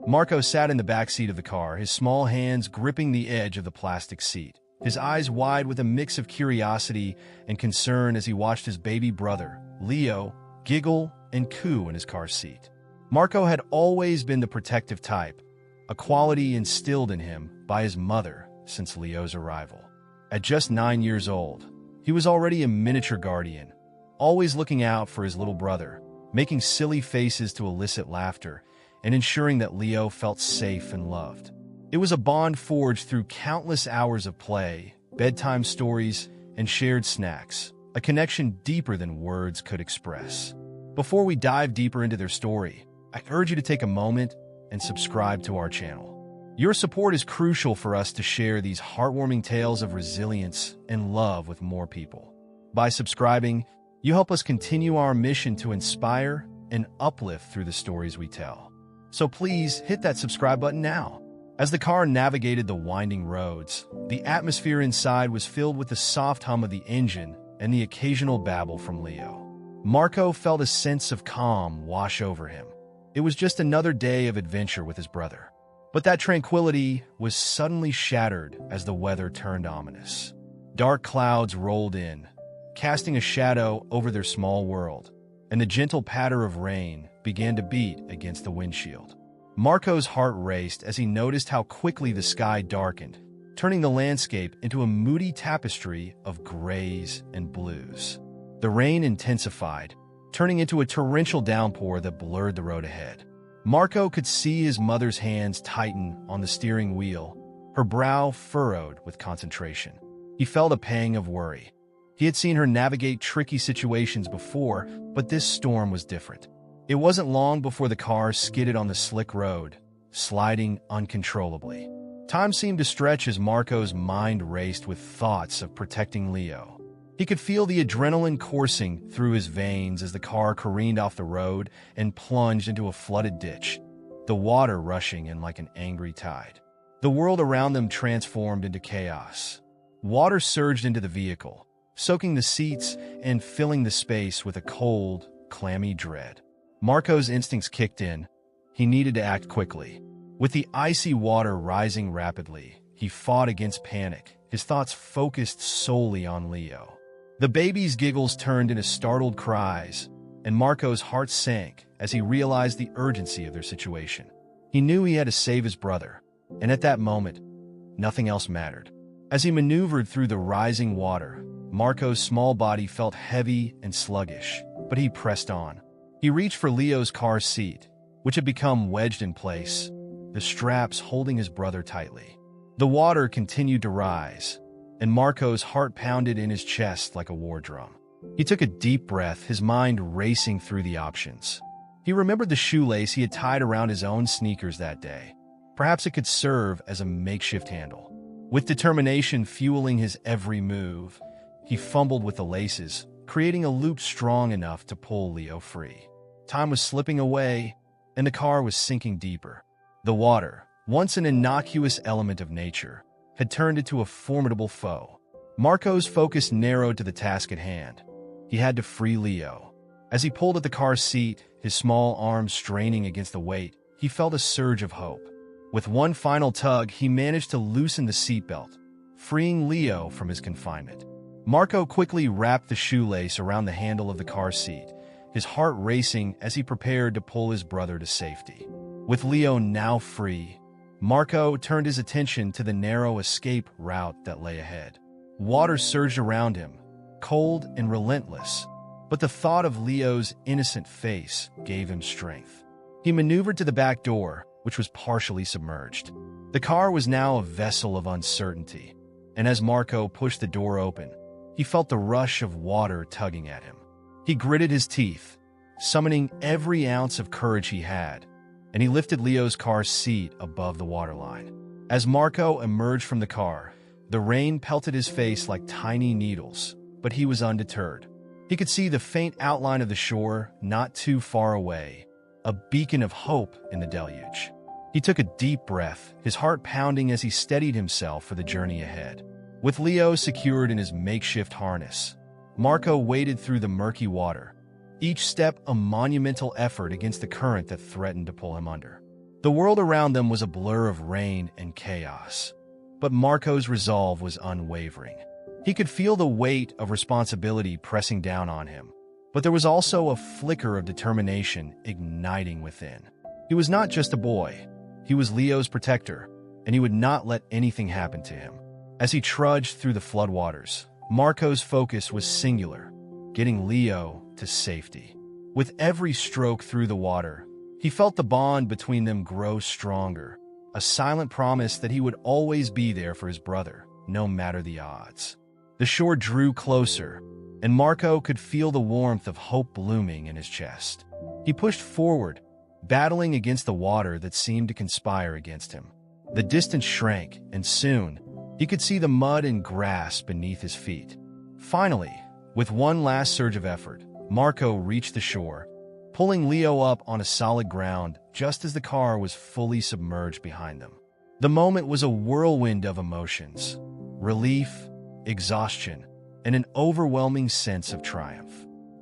Marco sat in the back seat of the car, his small hands gripping the edge of the plastic seat, his eyes wide with a mix of curiosity and concern as he watched his baby brother, Leo, giggle and coo in his car seat. Marco had always been the protective type, a quality instilled in him by his mother since Leo's arrival. At just 9 years old, he was already a miniature guardian, always looking out for his little brother, making silly faces to elicit laughter, and ensuring that Leo felt safe and loved. It was a bond forged through countless hours of play, bedtime stories, and shared snacks, a connection deeper than words could express. Before we dive deeper into their story, I urge you to take a moment and subscribe to our channel. Your support is crucial for us to share these heartwarming tales of resilience and love with more people. By subscribing, you help us continue our mission to inspire and uplift through the stories we tell. So please hit that subscribe button now. As the car navigated the winding roads, the atmosphere inside was filled with the soft hum of the engine and the occasional babble from Leo. Marco felt a sense of calm wash over him. It was just another day of adventure with his brother. But that tranquility was suddenly shattered as the weather turned ominous. Dark clouds rolled in, casting a shadow over their small world, and the gentle patter of rain began to beat against the windshield. Marco's heart raced as he noticed how quickly the sky darkened, turning the landscape into a moody tapestry of grays and blues. The rain intensified, turning into a torrential downpour that blurred the road ahead. Marco could see his mother's hands tighten on the steering wheel, her brow furrowed with concentration. He felt a pang of worry. He had seen her navigate tricky situations before, but this storm was different. It wasn't long before the car skidded on the slick road, sliding uncontrollably. Time seemed to stretch as Marco's mind raced with thoughts of protecting Leo. He could feel the adrenaline coursing through his veins as the car careened off the road and plunged into a flooded ditch, the water rushing in like an angry tide. The world around them transformed into chaos. Water surged into the vehicle, soaking the seats and filling the space with a cold, clammy dread. Marco's instincts kicked in. He needed to act quickly. With the icy water rising rapidly, he fought against panic, his thoughts focused solely on Leo. The baby's giggles turned into startled cries, and Marco's heart sank as he realized the urgency of their situation. He knew he had to save his brother, and at that moment, nothing else mattered. As he maneuvered through the rising water, Marco's small body felt heavy and sluggish, but he pressed on. He reached for Leo's car seat, which had become wedged in place, the straps holding his brother tightly. The water continued to rise, and Marco's heart pounded in his chest like a war drum. He took a deep breath, his mind racing through the options. He remembered the shoelace he had tied around his own sneakers that day. Perhaps it could serve as a makeshift handle. With determination fueling his every move, he fumbled with the laces, creating a loop strong enough to pull Leo free. Time was slipping away, and the car was sinking deeper. The water, once an innocuous element of nature, had turned into a formidable foe. Marco's focus narrowed to the task at hand. He had to free Leo. As he pulled at the car's seat, his small arms straining against the weight, he felt a surge of hope. With one final tug, he managed to loosen the seatbelt, freeing Leo from his confinement. Marco quickly wrapped the shoelace around the handle of the car seat, his heart racing as he prepared to pull his brother to safety. With Leo now free, Marco turned his attention to the narrow escape route that lay ahead. Water surged around him, cold and relentless, but the thought of Leo's innocent face gave him strength. He maneuvered to the back door, which was partially submerged. The car was now a vessel of uncertainty, and as Marco pushed the door open, he felt the rush of water tugging at him. He gritted his teeth, summoning every ounce of courage he had, and he lifted Leo's car seat above the waterline. As Marco emerged from the car, the rain pelted his face like tiny needles, but he was undeterred. He could see the faint outline of the shore not too far away, a beacon of hope in the deluge. He took a deep breath, his heart pounding as he steadied himself for the journey ahead. With Leo secured in his makeshift harness, Marco waded through the murky water, each step a monumental effort against the current that threatened to pull him under. The The world around them was a blur of rain and chaos. But Marco's resolve was unwavering. He could feel the weight of responsibility pressing down on him, but there was also a flicker of determination igniting within. He was not just a boy. He was Leo's protector, and he would not let anything happen to him. As he trudged through the floodwaters, Marco's focus was singular, getting Leo to safety. With every stroke through the water, he felt the bond between them grow stronger, a silent promise that he would always be there for his brother, no matter the odds. The shore drew closer, and Marco could feel the warmth of hope blooming in his chest. He pushed forward, battling against the water that seemed to conspire against him. The distance shrank, and soon, he could see the mud and grass beneath his feet. Finally, with one last surge of effort, Marco reached the shore, pulling Leo up on a solid ground just as the car was fully submerged behind them. The moment was a whirlwind of emotions: relief, exhaustion, and an overwhelming sense of triumph.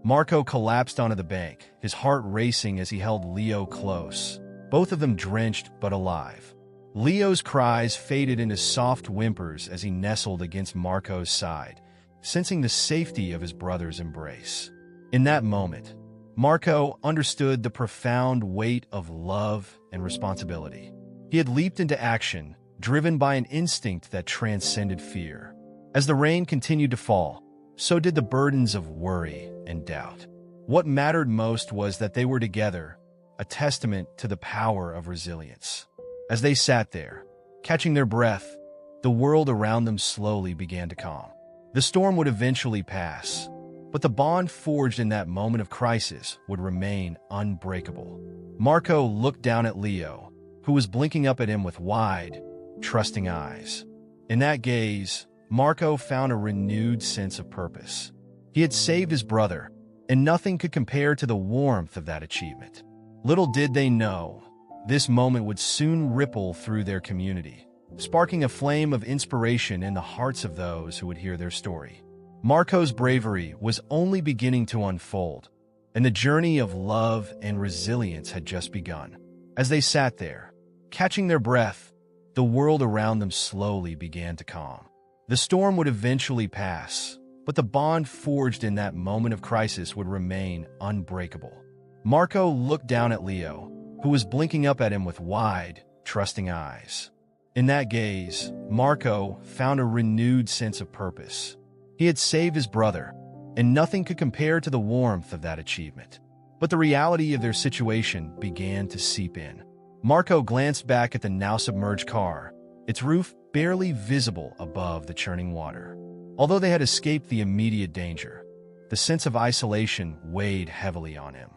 Marco collapsed onto the bank, his heart racing as he held Leo close, both of them drenched but alive. Leo's cries faded into soft whimpers as he nestled against Marco's side, sensing the safety of his brother's embrace. In that moment, Marco understood the profound weight of love and responsibility. He had leaped into action, driven by an instinct that transcended fear. As the rain continued to fall, so did the burdens of worry and doubt. What mattered most was that they were together, a testament to the power of resilience. As they sat there, catching their breath, the world around them slowly began to calm. The storm would eventually pass, but the bond forged in that moment of crisis would remain unbreakable. Marco looked down at Leo, who was blinking up at him with wide, trusting eyes. In that gaze, Marco found a renewed sense of purpose. He had saved his brother, and nothing could compare to the warmth of that achievement. Little did they know, this moment would soon ripple through their community, sparking a flame of inspiration in the hearts of those who would hear their story. Marco's bravery was only beginning to unfold, and the journey of love and resilience had just begun. As they sat there, catching their breath, the world around them slowly began to calm. The storm would eventually pass, but the bond forged in that moment of crisis would remain unbreakable. Marco looked down at Leo, who was blinking up at him with wide, trusting eyes. In that gaze, Marco found a renewed sense of purpose. He had saved his brother, and nothing could compare to the warmth of that achievement. But the reality of their situation began to seep in. Marco glanced back at the now-submerged car, its roof barely visible above the churning water. Although they had escaped the immediate danger, the sense of isolation weighed heavily on him.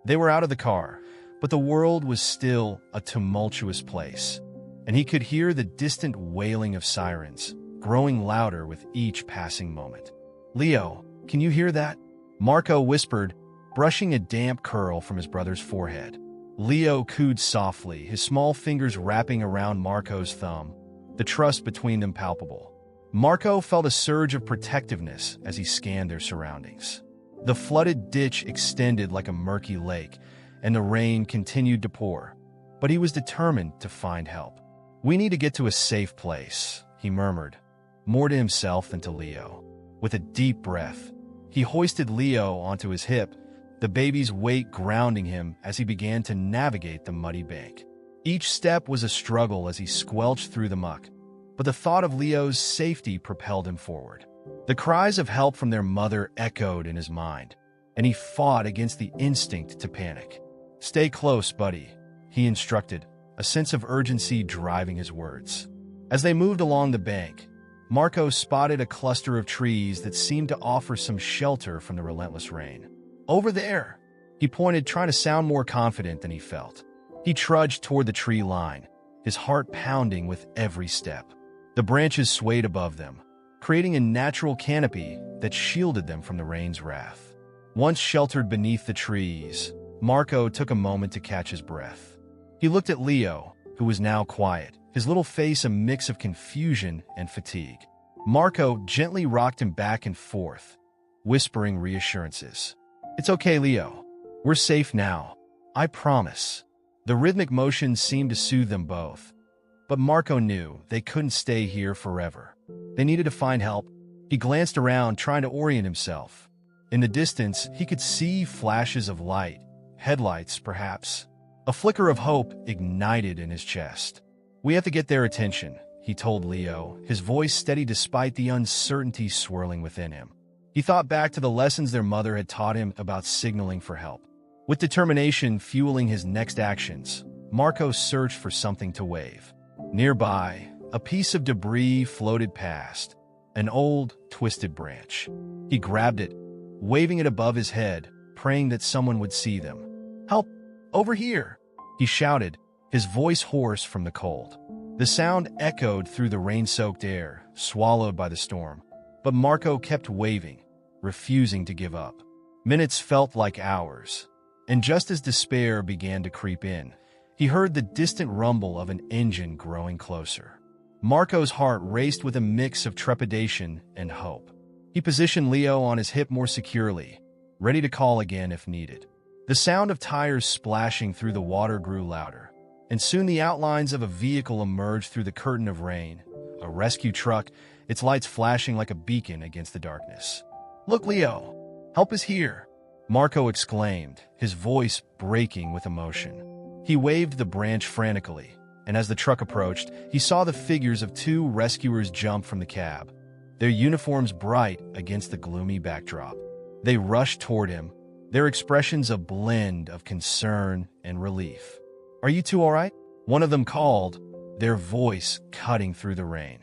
They were out of the car, but the world was still a tumultuous place, and he could hear the distant wailing of sirens, growing louder with each passing moment. "Leo, can you hear that?" Marco whispered, brushing a damp curl from his brother's forehead. Leo cooed softly, his small fingers wrapping around Marco's thumb, the trust between them palpable. Marco felt a surge of protectiveness as he scanned their surroundings. The flooded ditch extended like a murky lake, and the rain continued to pour, but he was determined to find help. "We need to get to a safe place," he murmured, more to himself than to Leo. With a deep breath, he hoisted Leo onto his hip, the baby's weight grounding him as he began to navigate the muddy bank. Each step was a struggle as he squelched through the muck, but the thought of Leo's safety propelled him forward. The cries of help from their mother echoed in his mind, and he fought against the instinct to panic. "Stay close, buddy," he instructed, a sense of urgency driving his words. As they moved along the bank, Marco spotted a cluster of trees that seemed to offer some shelter from the relentless rain. "Over there," he pointed, trying to sound more confident than he felt. He trudged toward the tree line, his heart pounding with every step. The branches swayed above them, creating a natural canopy that shielded them from the rain's wrath. Once sheltered beneath the trees, Marco took a moment to catch his breath. He looked at Leo, who was now quiet, his little face a mix of confusion and fatigue. Marco gently rocked him back and forth, whispering reassurances. "It's okay, Leo. We're safe now. I promise." The rhythmic motion seemed to soothe them both. But Marco knew they couldn't stay here forever. They needed to find help. He glanced around, trying to orient himself. In the distance, he could see flashes of light, headlights perhaps. A flicker of hope ignited in his chest. "We have to get their attention," he told Leo, his voice steady despite the uncertainty swirling within him. He thought back to the lessons their mother had taught him about signaling for help. With determination fueling his next actions, Marco searched for something to wave. Nearby, a piece of debris floated past, an old, twisted branch. He grabbed it, waving it above his head, praying that someone would see them. "Help! Over here!" he shouted, his voice hoarse from the cold. The sound echoed through the rain-soaked air, swallowed by the storm. But Marco kept waving, refusing to give up. Minutes felt like hours, and just as despair began to creep in, he heard the distant rumble of an engine growing closer. Marco's heart raced with a mix of trepidation and hope. He positioned Leo on his hip more securely, ready to call again if needed. The sound of tires splashing through the water grew louder, and soon the outlines of a vehicle emerged through the curtain of rain. A rescue truck, its lights flashing like a beacon against the darkness. "Look, Leo! Help is here!" Marco exclaimed, his voice breaking with emotion. He waved the branch frantically, and as the truck approached, he saw the figures of two rescuers jump from the cab, their uniforms bright against the gloomy backdrop. They rushed toward him, their expressions a blend of concern and relief. "Are you two all right?" one of them called, their voice cutting through the rain.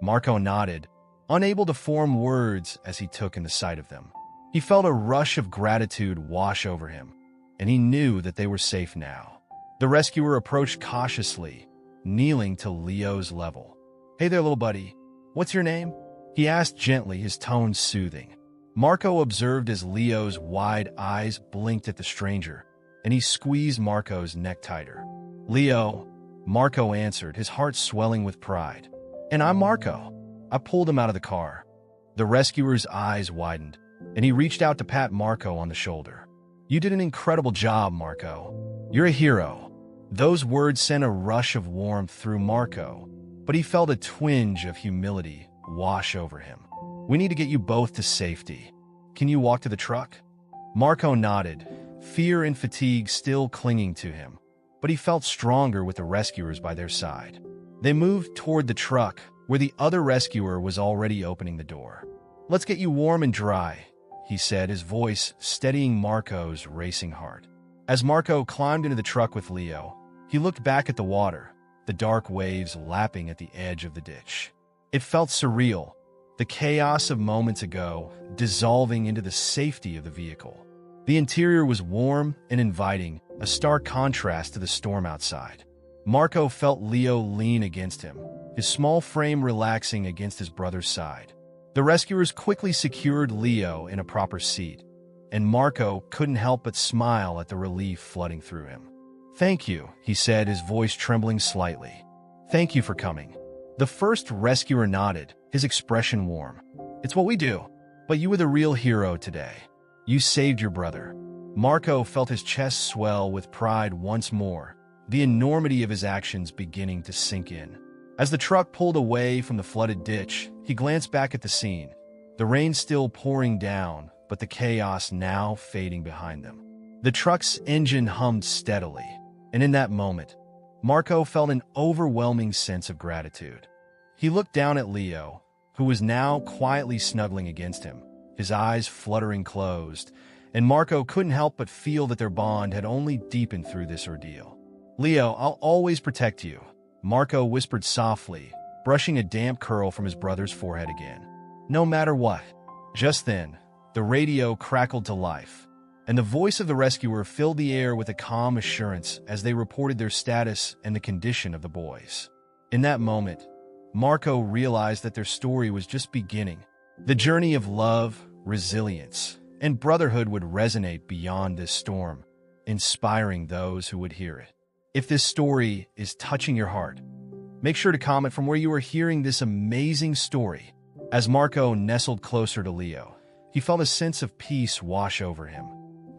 Marco nodded, unable to form words as he took in the sight of them. He felt a rush of gratitude wash over him, and he knew that they were safe now. The rescuer approached cautiously, kneeling to Leo's level. "Hey there, little buddy. What's your name?" he asked gently, his tone soothing. Marco observed as Leo's wide eyes blinked at the stranger, and he squeezed Marco's neck tighter. "Leo," Marco answered, his heart swelling with pride. "And I'm Marco." I pulled him out of the car. The rescuer's eyes widened, and he reached out to pat Marco on the shoulder. "You did an incredible job, Marco. You're a hero." Those words sent a rush of warmth through Marco, but he felt a twinge of humility wash over him. "We need to get you both to safety. Can you walk to the truck?" Marco nodded, fear and fatigue still clinging to him, but he felt stronger with the rescuers by their side. They moved toward the truck, where the other rescuer was already opening the door. "Let's get you warm and dry," he said, his voice steadying Marco's racing heart. As Marco climbed into the truck with Leo, he looked back at the water, the dark waves lapping at the edge of the ditch. It felt surreal, the chaos of moments ago dissolving into the safety of the vehicle. The interior was warm and inviting, a stark contrast to the storm outside. Marco felt Leo lean against him, his small frame relaxing against his brother's side. The rescuers quickly secured Leo in a proper seat, and Marco couldn't help but smile at the relief flooding through him. "Thank you," he said, his voice trembling slightly. "Thank you for coming." The first rescuer nodded, his expression warm. "It's what we do. But you were the real hero today. You saved your brother." Marco felt his chest swell with pride once more, the enormity of his actions beginning to sink in. As the truck pulled away from the flooded ditch, he glanced back at the scene, the rain still pouring down, but the chaos now fading behind them. The truck's engine hummed steadily, and in that moment, Marco felt an overwhelming sense of gratitude. He looked down at Leo, who was now quietly snuggling against him, his eyes fluttering closed, and Marco couldn't help but feel that their bond had only deepened through this ordeal. "Leo, I'll always protect you," Marco whispered softly, brushing a damp curl from his brother's forehead again. "No matter what." Just then, the radio crackled to life, and the voice of the rescuer filled the air with a calm assurance as they reported their status and the condition of the boys. In that moment, Marco realized that their story was just beginning. The journey of love, resilience, and brotherhood would resonate beyond this storm, inspiring those who would hear it. If this story is touching your heart, make sure to comment from where you are hearing this amazing story. As Marco nestled closer to Leo, he felt a sense of peace wash over him,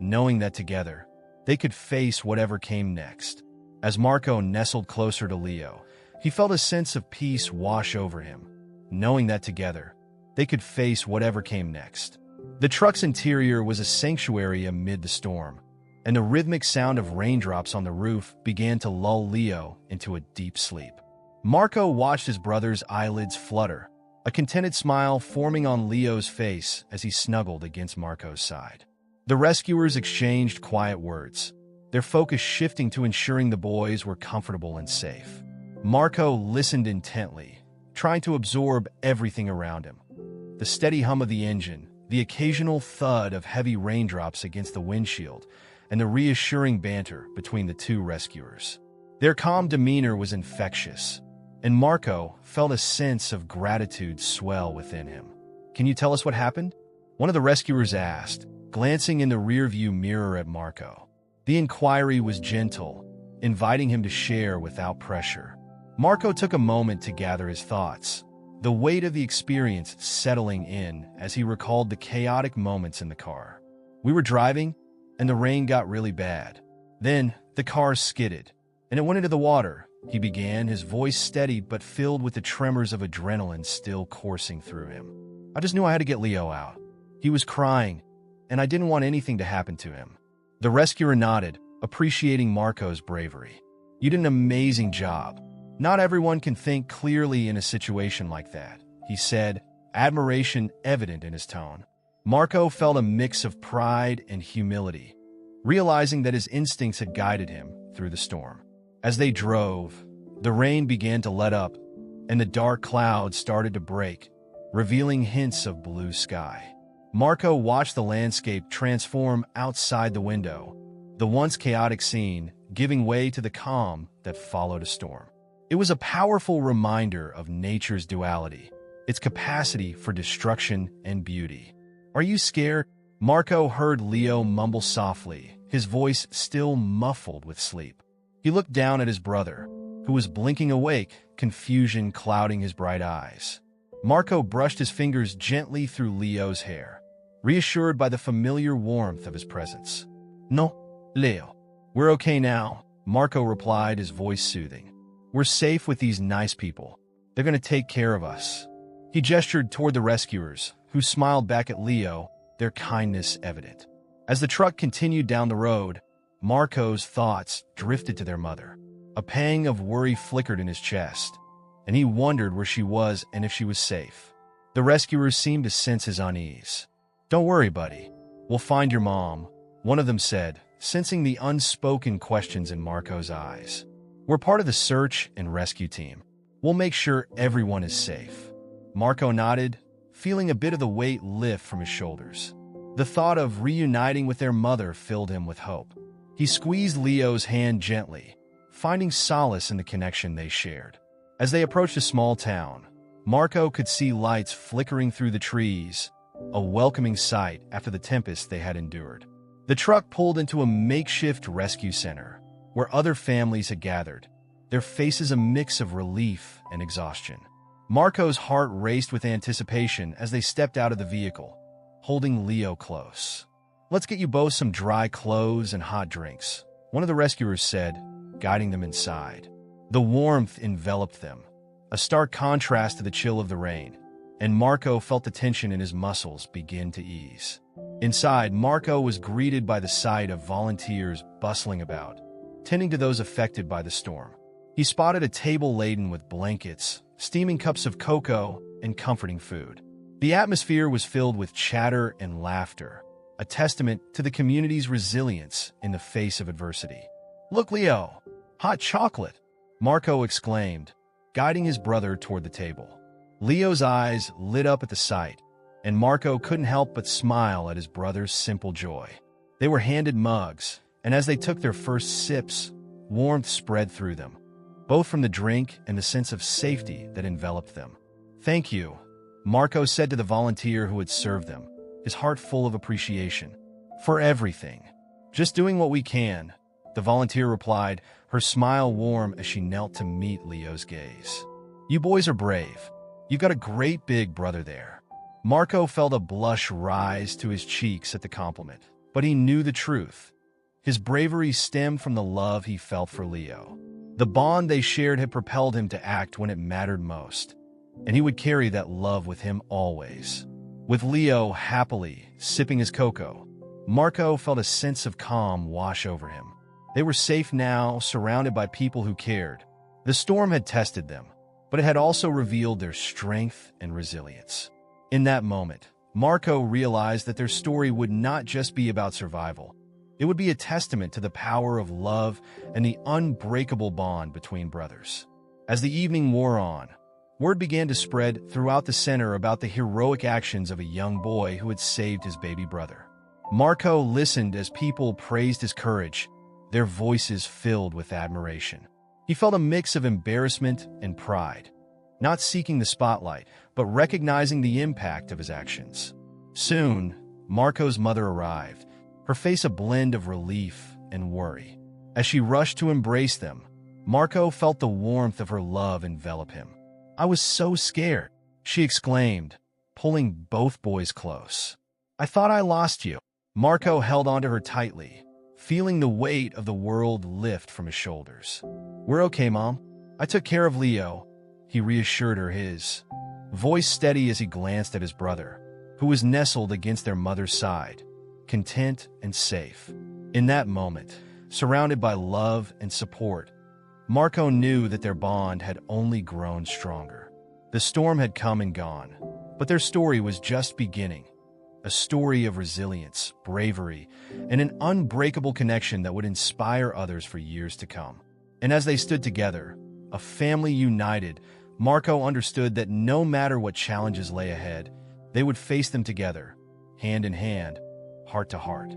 knowing that together, they could face whatever came next. As Marco nestled closer to Leo, he felt a sense of peace wash over him, knowing that together, they could face whatever came next. The truck's interior was a sanctuary amid the storm, and the rhythmic sound of raindrops on the roof began to lull Leo into a deep sleep. Marco watched his brother's eyelids flutter, a contented smile forming on Leo's face as he snuggled against Marco's side. The rescuers exchanged quiet words, their focus shifting to ensuring the boys were comfortable and safe. Marco listened intently, trying to absorb everything around him. The steady hum of the engine, the occasional thud of heavy raindrops against the windshield, and the reassuring banter between the two rescuers. Their calm demeanor was infectious, and Marco felt a sense of gratitude swell within him. "Can you tell us what happened?" one of the rescuers asked, glancing in the rearview mirror at Marco. The inquiry was gentle, inviting him to share without pressure. Marco took a moment to gather his thoughts, the weight of the experience settling in as he recalled the chaotic moments in the car. "We were driving, and the rain got really bad. Then the car skidded, and it went into the water," he began, his voice steady but filled with the tremors of adrenaline still coursing through him. "I just knew I had to get Leo out. He was crying, and I didn't want anything to happen to him." The rescuer nodded, appreciating Marco's bravery. "You did an amazing job. Not everyone can think clearly in a situation like that," he said, admiration evident in his tone. Marco felt a mix of pride and humility, realizing that his instincts had guided him through the storm. As they drove, the rain began to let up, and the dark clouds started to break, revealing hints of blue sky. Marco watched the landscape transform outside the window, the once chaotic scene giving way to the calm that followed a storm. It was a powerful reminder of nature's duality, its capacity for destruction and beauty. "Are you scared?" Marco heard Leo mumble softly, his voice still muffled with sleep. He looked down at his brother, who was blinking awake, confusion clouding his bright eyes. Marco brushed his fingers gently through Leo's hair, reassured by the familiar warmth of his presence. "No, Leo. We're okay now," Marco replied, his voice soothing. "We're safe with these nice people. They're going to take care of us." He gestured toward the rescuers, who smiled back at Leo, their kindness evident. As the truck continued down the road, Marco's thoughts drifted to their mother. A pang of worry flickered in his chest, and he wondered where she was and if she was safe. The rescuers seemed to sense his unease. "Don't worry, buddy. We'll find your mom," one of them said, sensing the unspoken questions in Marco's eyes. "We're part of the search and rescue team. We'll make sure everyone is safe." Marco nodded, feeling a bit of the weight lift from his shoulders. The thought of reuniting with their mother filled him with hope. He squeezed Leo's hand gently, finding solace in the connection they shared. As they approached a small town, Marco could see lights flickering through the trees, a welcoming sight after the tempest they had endured. The truck pulled into a makeshift rescue center, where other families had gathered, their faces a mix of relief and exhaustion. Marco's heart raced with anticipation as they stepped out of the vehicle, holding Leo close. "Let's get you both some dry clothes and hot drinks," one of the rescuers said, guiding them inside. The warmth enveloped them, a stark contrast to the chill of the rain, and Marco felt the tension in his muscles begin to ease. Inside, Marco was greeted by the sight of volunteers bustling about, tending to those affected by the storm. He spotted a table laden with blankets, steaming cups of cocoa, and comforting food. The atmosphere was filled with chatter and laughter, a testament to the community's resilience in the face of adversity. "Look, Leo, hot chocolate!" Marco exclaimed, guiding his brother toward the table. Leo's eyes lit up at the sight, and Marco couldn't help but smile at his brother's simple joy. They were handed mugs, and as they took their first sips, warmth spread through them, both from the drink and the sense of safety that enveloped them. "Thank you," Marco said to the volunteer who had served them, his heart full of appreciation. "For everything. Just doing what we can," the volunteer replied, her smile warm as she knelt to meet Leo's gaze. "You boys are brave. You've got a great big brother there." Marco felt a blush rise to his cheeks at the compliment, but he knew the truth. His bravery stemmed from the love he felt for Leo. The bond they shared had propelled him to act when it mattered most, and he would carry that love with him always. With Leo happily sipping his cocoa, Marco felt a sense of calm wash over him. They were safe now, surrounded by people who cared. The storm had tested them, but it had also revealed their strength and resilience. In that moment, Marco realized that their story would not just be about survival. It would be a testament to the power of love and the unbreakable bond between brothers. As the evening wore on, word began to spread throughout the center about the heroic actions of a young boy who had saved his baby brother. Marco listened as people praised his courage, their voices filled with admiration. He felt a mix of embarrassment and pride, not seeking the spotlight, but recognizing the impact of his actions. Soon, Marco's mother arrived, her face a blend of relief and worry. As she rushed to embrace them, Marco felt the warmth of her love envelop him. "I was so scared," she exclaimed, pulling both boys close. "I thought I lost you." Marco held onto her tightly, feeling the weight of the world lift from his shoulders. "We're okay, Mom. I took care of Leo," he reassured her, his voice steady as he glanced at his brother, who was nestled against their mother's side, content and safe. In that moment, surrounded by love and support, Marco knew that their bond had only grown stronger. The storm had come and gone, but their story was just beginning. A story of resilience, bravery, and an unbreakable connection that would inspire others for years to come. And as they stood together, a family united, Marco understood that no matter what challenges lay ahead, they would face them together, hand in hand, heart to heart.